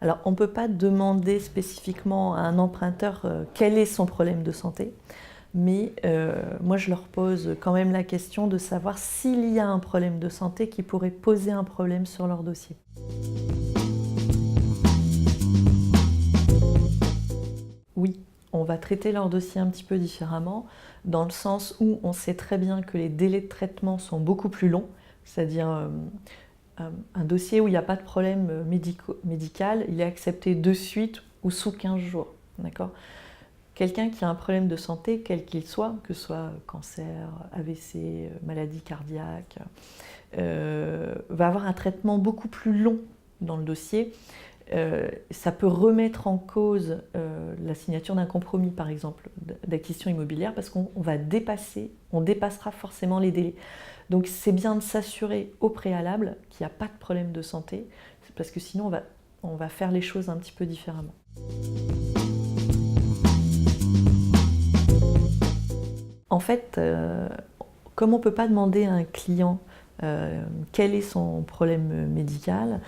Alors, on ne peut pas demander spécifiquement à un emprunteur quel est son problème de santé, mais moi je leur pose quand même la question de savoir s'il y a un problème de santé qui pourrait poser un problème sur leur dossier. Oui, on va traiter leur dossier un petit peu différemment, dans le sens où on sait très bien que les délais de traitement sont beaucoup plus longs, c'est-à-dire un dossier où il n'y a pas de problème médical, il est accepté de suite ou sous 15 jours. D'accord ? Quelqu'un qui a un problème de santé, quel qu'il soit, que ce soit cancer, AVC, maladie cardiaque, va avoir un traitement beaucoup plus long dans le dossier. Ça peut remettre en cause la signature d'un compromis, par exemple, d'acquisition immobilière, parce qu'on dépassera forcément les délais. Donc c'est bien de s'assurer au préalable qu'il n'y a pas de problème de santé, parce que sinon on va faire les choses un petit peu différemment. En fait, comme on ne peut pas demander à un client quel est son problème médical,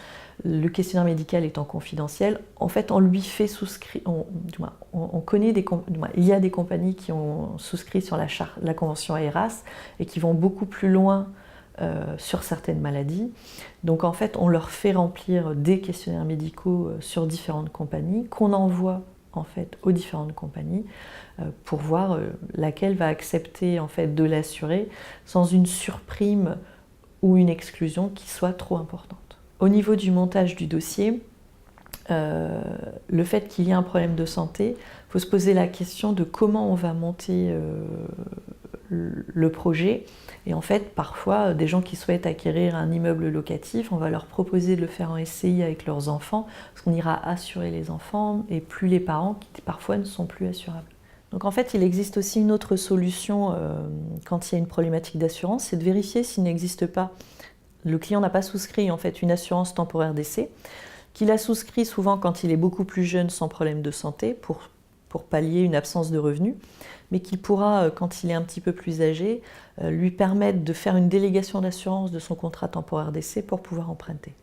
le questionnaire médical étant confidentiel, en fait on lui fait souscrire, on connaît il y a des compagnies qui ont souscrit sur la convention AERAS et qui vont beaucoup plus loin sur certaines maladies. Donc en fait on leur fait remplir des questionnaires médicaux sur différentes compagnies qu'on envoie en fait aux différentes compagnies pour voir laquelle va accepter en fait de l'assurer sans une surprime ou une exclusion qui soit trop importante. Au niveau du montage du dossier, le fait qu'il y ait un problème de santé, il faut se poser la question de comment on va monter le projet. Et en fait, parfois, des gens qui souhaitent acquérir un immeuble locatif, on va leur proposer de le faire en SCI avec leurs enfants, parce qu'on ira assurer les enfants et plus les parents qui parfois ne sont plus assurables. Donc en fait, il existe aussi une autre solution quand il y a une problématique d'assurance, c'est de vérifier s'il n'existe pas, le client n'a pas souscrit en fait une assurance temporaire décès, qu'il a souscrit souvent quand il est beaucoup plus jeune sans problème de santé pour pallier une absence de revenus, mais qu'il pourra, quand il est un petit peu plus âgé, lui permettre de faire une délégation d'assurance de son contrat temporaire d'essai pour pouvoir emprunter.